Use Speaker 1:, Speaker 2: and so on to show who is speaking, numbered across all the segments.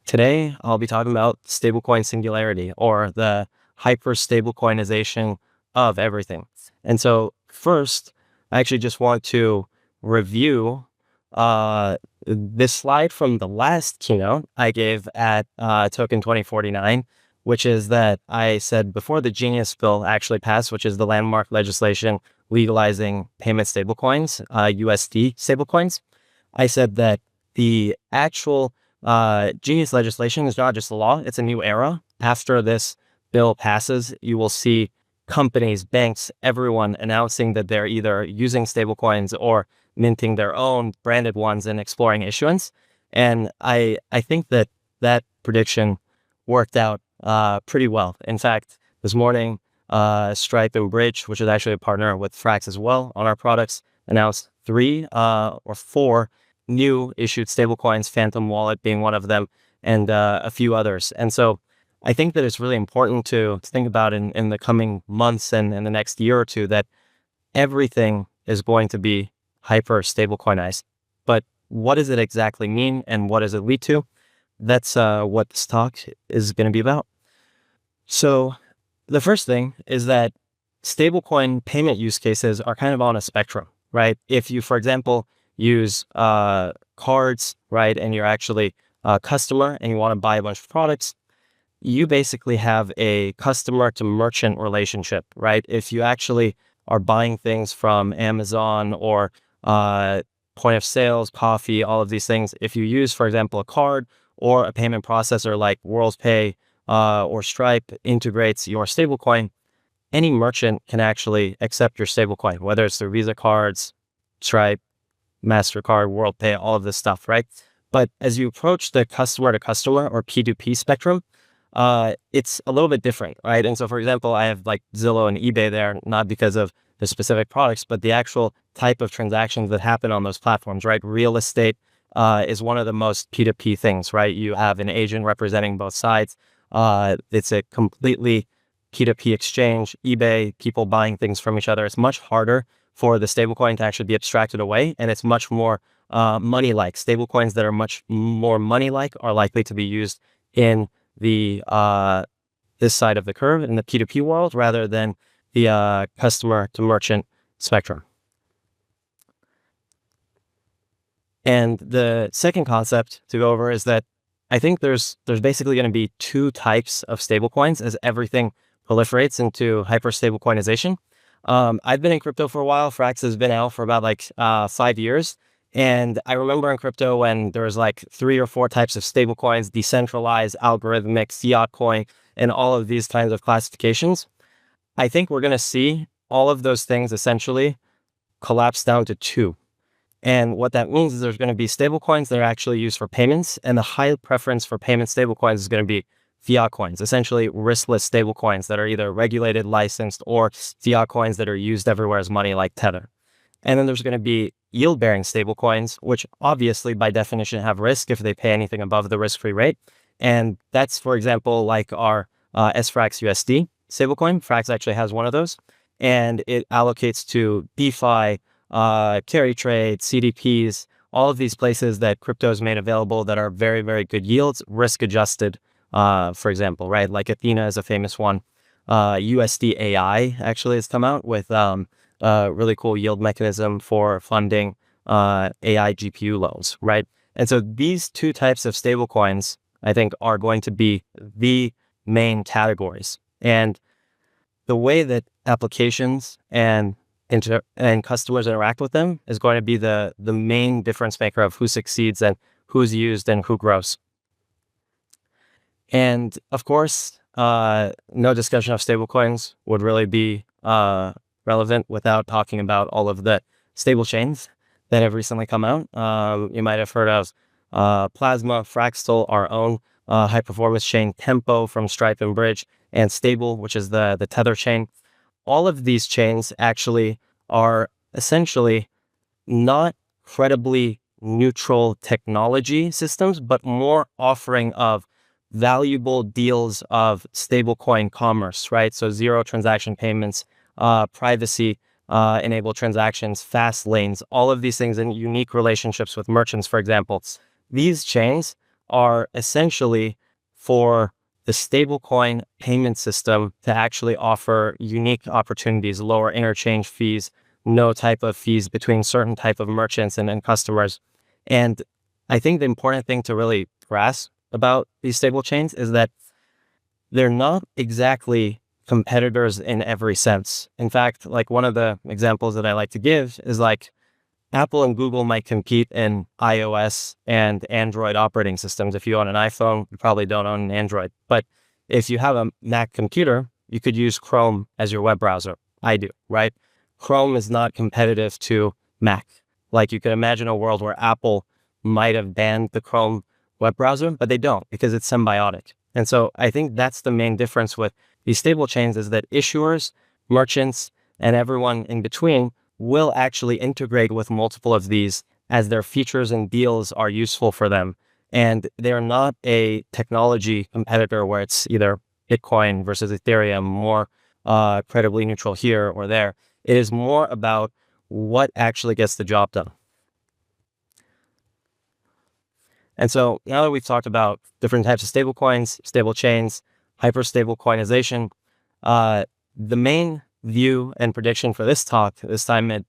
Speaker 1: Today, I'll be talking about stablecoin singularity, or the hyper stablecoinization of everything. And so first, I actually just want to review this slide from the last keynote I gave at Token2049, which is that I said before the Genius Bill actually passed, which is the landmark legislation legalizing payment stablecoins, USD stablecoins. I said that the actual Genius legislation is not just a law, it's a new era. After this bill passes, you will see companies, banks, everyone announcing that they're either using stablecoins or minting their own branded ones and exploring issuance. And I think that that prediction worked out pretty well. In fact, this morning, Stripe and Bridge, which is actually a partner with Frax as well on our products, announced 3 or 4 new issued stablecoins, Phantom Wallet being one of them, and a few others. And so I think that it's really important to think about in the coming months and in the next year or two that everything is going to be hyper stablecoinized. But what does it exactly mean and what does it lead to? That's what this talk is going to be about. So the first thing is that stablecoin payment use cases are kind of on a spectrum, right? If you, for example, use cards, right, and you're actually a customer and you want to buy a bunch of products, you basically have a customer to merchant relationship, right? If you actually are buying things from Amazon or point of sales, coffee, all of these things, if you use, for example, a card or a payment processor like WorldPay or Stripe integrates your stablecoin, any merchant can actually accept your stablecoin, whether it's their Visa cards, Stripe, MasterCard, WorldPay, all of this stuff, right? But as you approach the customer to customer or P2P spectrum, it's a little bit different, right? And so, for example, I have like Zillow and eBay there, not because of the specific products, but the actual type of transactions that happen on those platforms, right? Real estate is one of the most P2P things, right? You have an agent representing both sides. It's a completely P2P exchange. eBay, people buying things from each other. It's much harder for the stablecoin to actually be abstracted away, and it's much more money-like. Stablecoins that are much more money-like are likely to be used in the this side of the curve in the P2P world rather than the customer to merchant spectrum. And the second concept to go over is that I think there's basically going to be 2 types of stablecoins as everything proliferates into hyper stablecoinization. I've been in crypto for a while. Frax has been out for about like 5 years. And I remember in crypto when there was like 3 or 4 types of stablecoins, decentralized, algorithmic, fiat coin, and all of these kinds of classifications. I think we're going to see all of those things essentially collapse down to 2. And what that means is there's going to be stablecoins that are actually used for payments, and the high preference for payment stablecoins is going to be fiat coins, essentially riskless stablecoins that are either regulated, licensed, or fiat coins that are used everywhere as money like Tether. And then there's going to be yield-bearing stablecoins, which obviously by definition have risk if they pay anything above the risk-free rate. And that's, for example, like our SFrax USD stablecoin. Frax actually has one of those, and it allocates to DeFi, carry trade, CDPs, all of these places that crypto is made available that are very, very good yields, risk-adjusted, for example, right? Like Athena is a famous one. USD AI actually has come out with really cool yield mechanism for funding AI GPU loans, right? And so these 2 types of stablecoins, I think, are going to be the main categories. And the way that applications and customers interact with them is going to be the main difference maker of who succeeds and who's used and who grows. And of course, no discussion of stablecoins would really be relevant without talking about all of the stable chains that have recently come out. You might have heard of Plasma, Fractal, our own high performance chain, Tempo from Stripe and Bridge, and Stable, which is the Tether chain. All of these chains actually are essentially not credibly neutral technology systems, but more offering of valuable deals of stablecoin commerce, right? So 0 transaction payments, privacy enabled transactions, fast lanes, all of these things, and unique relationships with merchants, for example. These chains are essentially for the stablecoin payment system to actually offer unique opportunities, lower interchange fees, no type of fees between certain type of merchants and customers. And I think the important thing to really grasp about these stable chains is that they're not exactly competitors in every sense. In fact, like one of the examples that I like to give is like Apple and Google might compete in iOS and Android operating systems. If you own an iPhone, you probably don't own an Android. But if you have a Mac computer, you could use Chrome as your web browser. I do, right? Chrome is not competitive to Mac. Like you could imagine a world where Apple might have banned the Chrome web browser, but they don't because it's symbiotic. And so I think that's the main difference with these stable chains is that issuers, merchants, and everyone in between will actually integrate with multiple of these as their features and deals are useful for them. And they're not a technology competitor where it's either Bitcoin versus Ethereum, more credibly neutral here or there. It is more about what actually gets the job done. And so now that we've talked about different types of stablecoins, stable chains, hyper stablecoinization, the main view and prediction for this talk, this time at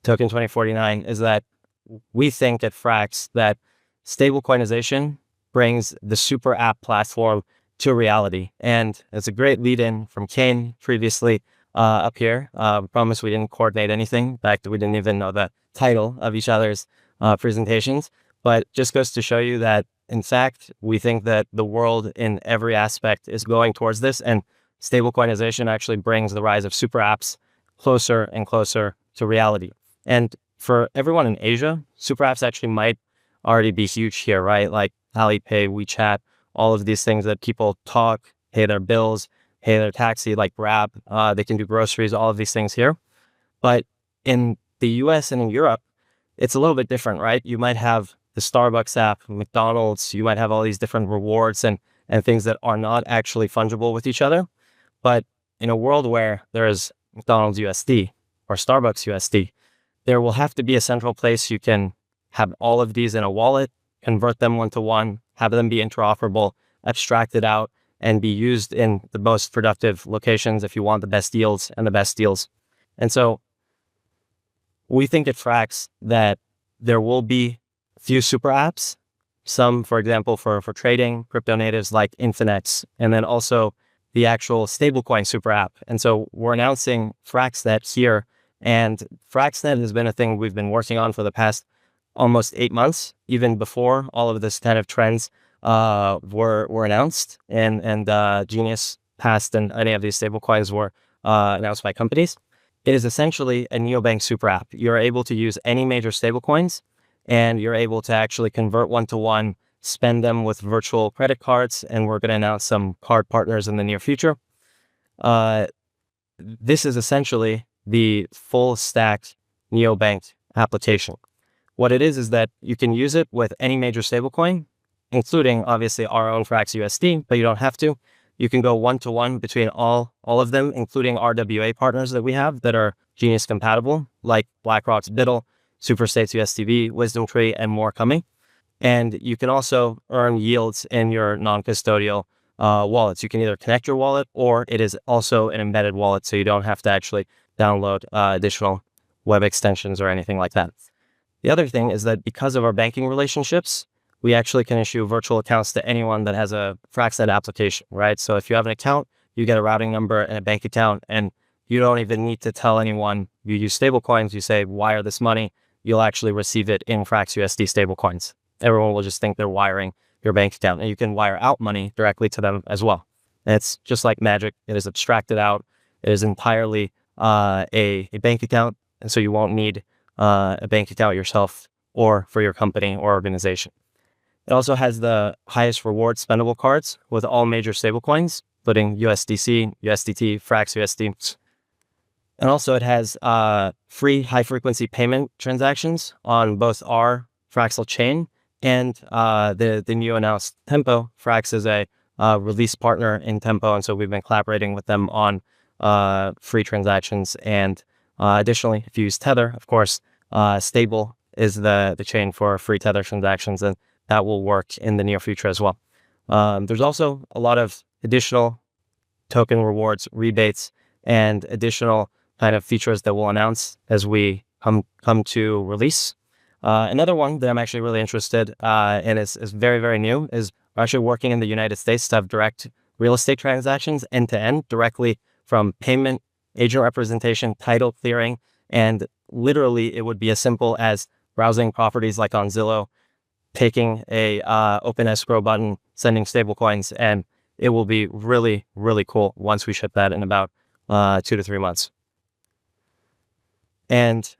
Speaker 1: TOKEN2049, is that we think at Frax that stablecoinization brings the super app platform to reality. And it's a great lead-in from Kane previously up here. Promise we didn't coordinate anything. In fact, we didn't even know the title of each other's presentations. But just goes to show you that, in fact, we think that the world in every aspect is going towards this, and stablecoinization actually brings the rise of super apps closer and closer to reality. And for everyone in Asia, super apps actually might already be huge here, right? Like Alipay, WeChat, all of these things that people talk, pay their bills, pay their taxi, like Grab, they can do groceries, all of these things here. But in the US and in Europe, it's a little bit different, right? You might have the Starbucks app, McDonald's, you might have all these different rewards and things that are not actually fungible with each other. But in a world where there is McDonald's USD or Starbucks USD, there will have to be a central place you can have all of these in a wallet, convert them one to one, have them be interoperable, abstracted out, and be used in the most productive locations if you want the best deals and the best deals. And so we think at Frax that there will be few super apps, some, for example, for trading, crypto natives like Infinex, and then also the actual stablecoin super app. And so we're announcing FraxNet here, and FraxNet has been a thing we've been working on for the past almost 8 months, even before all of this kind of trends were announced and Genius passed and any of these stablecoins were announced by companies. It is essentially a neobank super app. You're able to use any major stablecoins, and you're able to actually convert one-to-one, spend them with virtual credit cards, and we're going to announce some card partners in the near future. This is essentially the full stack neobank application. What it is that you can use it with any major stablecoin, including obviously our own Frax USD, but you don't have to. You can go one-to-one between all of them, including RWA partners that we have that are Genius compatible, like BlackRock's BUIDL, Superstate's USDB, WisdomTree, and more coming. And you can also earn yields in your non-custodial wallets. You can either connect your wallet, or it is also an embedded wallet, so you don't have to actually download additional web extensions or anything like that. The other thing is that because of our banking relationships, we actually can issue virtual accounts to anyone that has a FraxNet application, right? So if you have an account, you get a routing number and a bank account, and you don't even need to tell anyone you use stablecoins. You say, wire this money. You'll actually receive it in Frax USD stablecoins. Everyone will just think they're wiring your bank account, and you can wire out money directly to them as well. And it's just like magic. It is abstracted out. It is entirely a bank account, and so you won't need a bank account yourself or for your company or organization. It also has the highest reward spendable cards with all major stablecoins, including USDC, USDT, Frax USD. And also it has free high-frequency payment transactions on both our Fraxel chain and the new announced Tempo. Frax is a release partner in Tempo, and so we've been collaborating with them on free transactions. And additionally, if you use Tether, of course, Stable is the chain for free Tether transactions, and that will work in the near future as well. There's also a lot of additional token rewards, rebates, and additional kind of features that we'll announce as we come to release. Another one that I'm actually really interested in is very, very new is we're actually working in the United States to have direct real estate transactions end to end directly from payment, agent representation, title clearing, and literally it would be as simple as browsing properties like on Zillow, taking a open escrow button, sending stablecoins, and it will be really, really cool once we ship that in about 2 to 3 months. And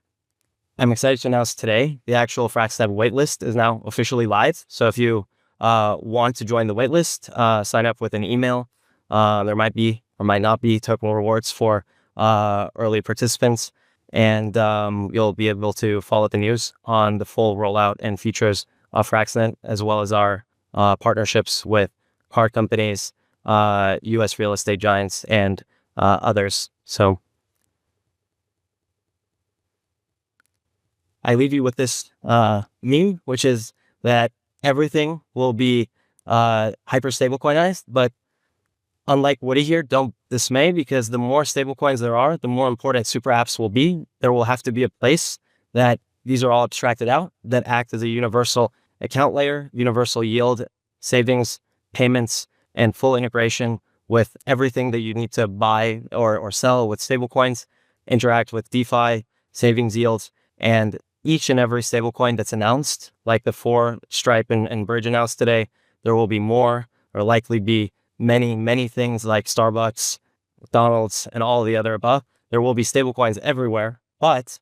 Speaker 1: I'm excited to announce today the actual Frax waitlist is now officially live. So if you want to join the waitlist, sign up with an email. There might be or might not be token rewards for early participants, and you'll be able to follow the news on the full rollout and features of Fraxnet, as well as our partnerships with car companies, U.S. real estate giants, and others. So I leave you with this meme, which is that everything will be hyper stablecoinized, but unlike Woody here, don't dismay, because the more stablecoins there are, the more important super apps will be. There will have to be a place that these are all abstracted out, that act as a universal account layer, universal yield, savings, payments, and full integration with everything that you need to buy or sell with stablecoins, interact with DeFi, savings yields, and each and every stablecoin that's announced, like the 4 Stripe and Bridge announced today, there will be more, or likely be many, many things like Starbucks, McDonald's, and all the other above. There will be stablecoins everywhere, but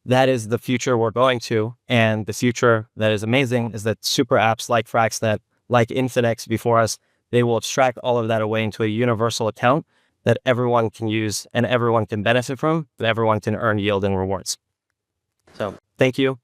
Speaker 1: that is the future we're going to. And the future that is amazing is that super apps like Fraxnet, like Infinex before us, they will abstract all of that away into a universal account that everyone can use and everyone can benefit from, that everyone can earn yield and rewards. So thank you